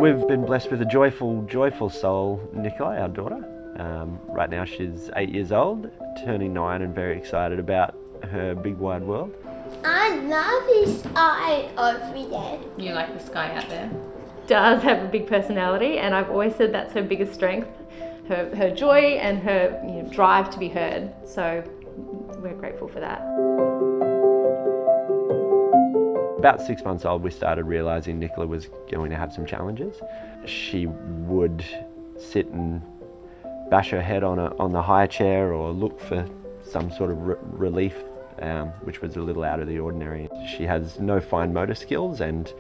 We've been blessed with a joyful soul, Nicola, our daughter. Right now she's 8 years old, turning 9, and very excited about her big wide world. I love his eye over there. You like the sky out there? Does have a big personality, and I've always said that's her biggest strength, her joy and her drive to be heard. So we're grateful for that. About 6 months old, we started realising Nicola was going to have some challenges. She would sit and bash her head on the high chair or look for some sort of relief, which was a little out of the ordinary. She has no fine motor skills and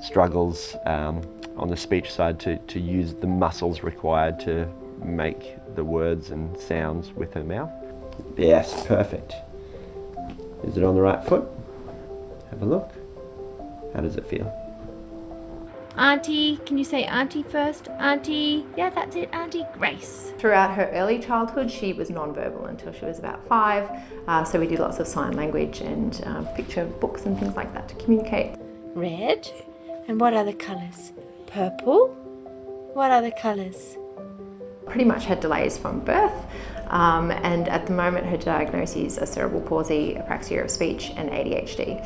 struggles on the speech side to use the muscles required to make the words and sounds with her mouth. Yes, perfect. Is it on the right foot? Have a look. How does it feel? Auntie, can you say Auntie first? Auntie, yeah, that's it, Auntie Grace. Throughout her early childhood, she was non-verbal until she was about 5. So we did lots of sign language and picture books and things like that to communicate. Red. And what other colours? Purple. What other colours? Pretty much had delays from birth, and at the moment her diagnoses are cerebral palsy, apraxia of speech, and ADHD.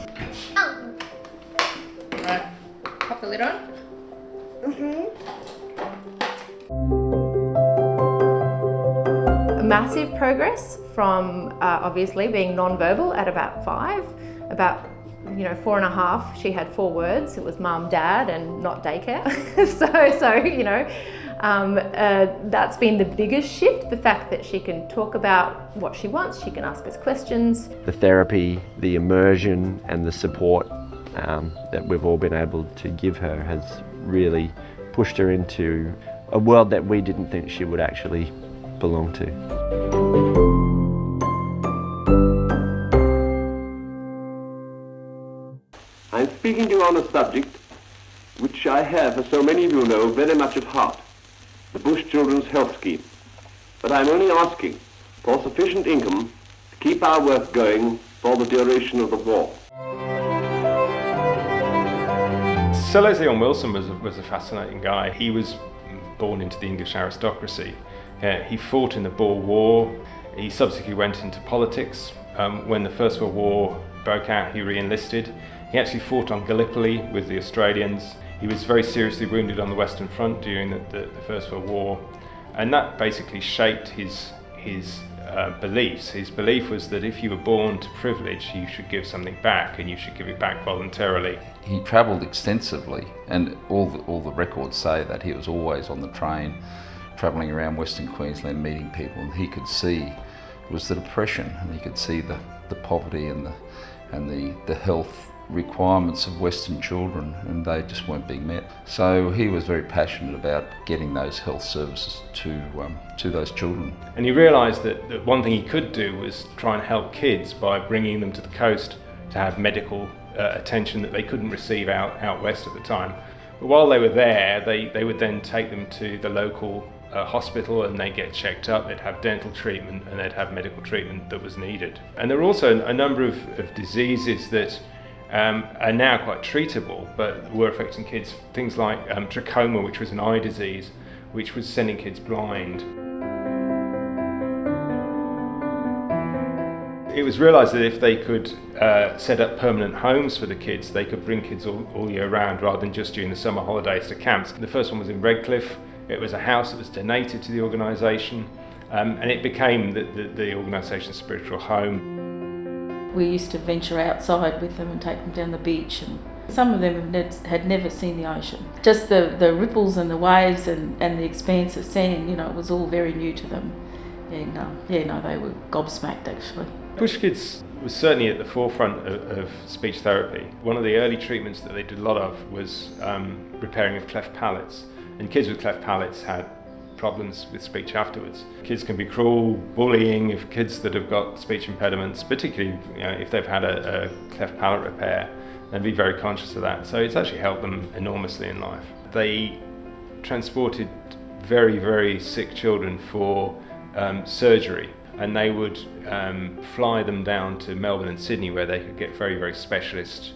Right, pop the lid on. Massive progress from obviously being non-verbal at about 5. About 4.5, she had 4 words. It was mum, dad, and not daycare. That's been the biggest shift, the fact that she can talk about what she wants, she can ask us questions. The therapy, the immersion and the support that we've all been able to give her has really pushed her into a world that we didn't think she would actually belong to. I'm speaking to you on a subject which I have, as so many of you know, very much at heart, the Bush Children's Health Scheme. But I'm only asking for sufficient income to keep our work going for the duration of the war. Sir Leslie Wilson was a fascinating guy. He was born into the English aristocracy. He fought in the Boer War. He subsequently went into politics. When the First World War broke out, he re-enlisted. He actually fought on Gallipoli with the Australians. He was very seriously wounded on the Western Front during the First World War, and that basically shaped his beliefs. His belief was that if you were born to privilege, you should give something back, and you should give it back voluntarily. He travelled extensively, and all the records say that he was always on the train, travelling around Western Queensland, meeting people, and he could see was the depression, and he could see the poverty and the health requirements of Western children, and they just weren't being met. So he was very passionate about getting those health services to those children. And he realised that one thing he could do was try and help kids by bringing them to the coast to have medical attention that they couldn't receive out west at the time. But while they were there, they would then take them to the local hospital, and they'd get checked up, they'd have dental treatment, and they'd have medical treatment that was needed. And there were also a number of diseases that are now quite treatable, but were affecting kids. Things like trachoma, which was an eye disease, which was sending kids blind. It was realised that if they could set up permanent homes for the kids, they could bring kids all year round rather than just during the summer holidays to camps. The first one was in Redcliffe. It was a house that was donated to the organisation, and it became the organisation's spiritual home. We used to venture outside with them and take them down the beach, and some of them had never seen the ocean. Just the ripples and the waves and the expanse of sand, it was all very new to them. And they were gobsmacked actually. BUSHkids was certainly at the forefront of speech therapy. One of the early treatments that they did a lot of was repairing of cleft palates, and kids with cleft palates had problems with speech afterwards. Kids can be cruel, bullying of kids that have got speech impediments, particularly if they've had a cleft palate repair, and be very conscious of that. So it's actually helped them enormously in life. They transported very, very sick children for surgery, and they would fly them down to Melbourne and Sydney, where they could get very, very specialist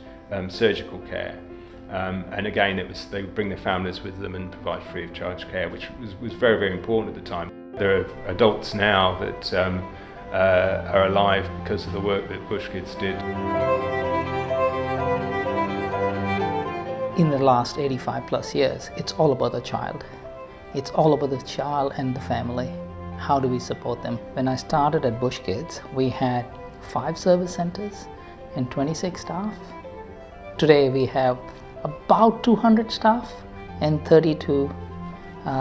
surgical care. And again, they would bring their families with them and provide free of charge care, which was very, very important at the time. There are adults now that are alive because of the work that BUSHkids did. In the last 85 plus years, it's all about the child. It's all about the child and the family. How do we support them? When I started at BUSHkids, we had 5 service centres and 26 staff. Today we have about 200 staff and 32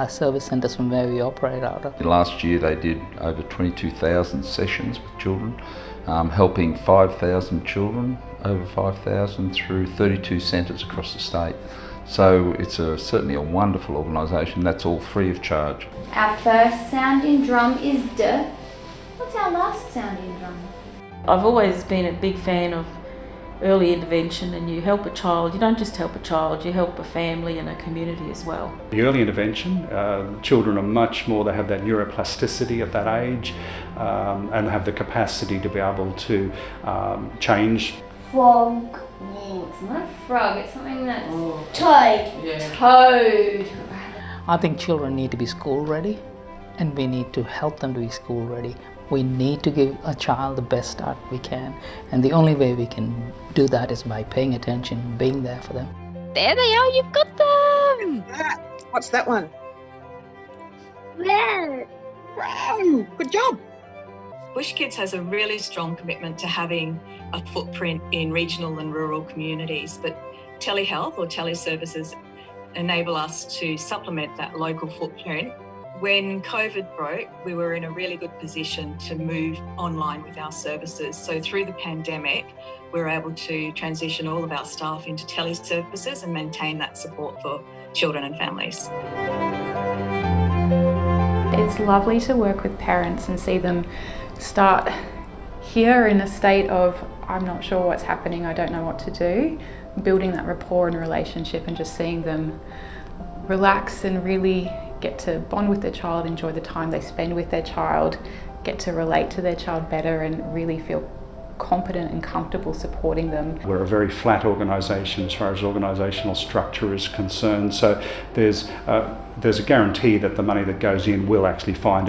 service centres from where we operate out of. Last year they did over 22,000 sessions with children, helping 5,000 children, over 5,000 through 32 centres across the state. So it's certainly a wonderful organisation. That's all free of charge. Our first sounding drum is D. What's our last sounding drum? I've always been a big fan of early intervention, and you help a child. You don't just help a child, you help a family and a community as well. The early intervention, children are much more, they have that neuroplasticity at that age and have the capacity to be able to change. Frog. It's not a frog, it's something that's... Toad. Yeah. Toad. I think children need to be school ready, and we need to help them to be school ready. We need to give a child the best start we can, and the only way we can do that is by paying attention, being there for them. There they are, you've got them! What's that one? Red. Wow, good job. BUSHkids has a really strong commitment to having a footprint in regional and rural communities, but telehealth or teleservices enable us to supplement that local footprint. When COVID broke, we were in a really good position to move online with our services. So through the pandemic, we were able to transition all of our staff into teleservices and maintain that support for children and families. It's lovely to work with parents and see them start here in a state of, I'm not sure what's happening, I don't know what to do, building that rapport and relationship and just seeing them relax and really get to bond with their child, enjoy the time they spend with their child, get to relate to their child better and really feel competent and comfortable supporting them. We're a very flat organisation as far as organisational structure is concerned, so there's a guarantee that the money that goes in will actually find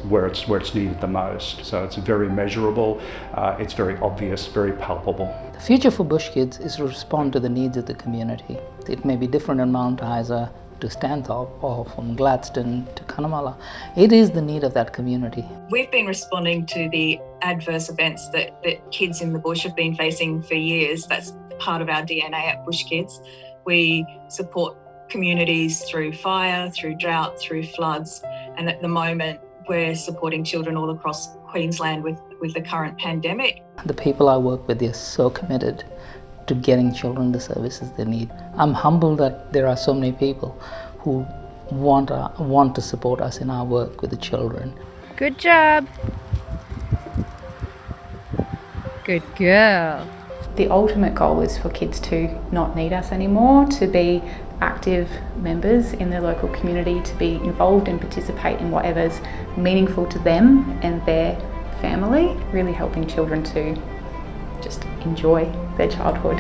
where it's needed the most. So it's very measurable, it's very obvious, very palpable. The future for BUSHkids is to respond to the needs of the community. It may be different in Mount Isa to Stanthorpe or from Gladstone to Cunnamulla. It is the need of that community. We've been responding to the adverse events that kids in the bush have been facing for years. That's part of our DNA at BUSHkids. We support communities through fire, through drought, through floods, and at the moment we're supporting children all across Queensland with the current pandemic. The people I work with are so committed to getting children the services they need. I'm humbled that there are so many people who want to support us in our work with the children. Good job. Good girl. The ultimate goal is for kids to not need us anymore, to be active members in their local community, to be involved and participate in whatever's meaningful to them and their family, really helping children to just enjoy their childhood.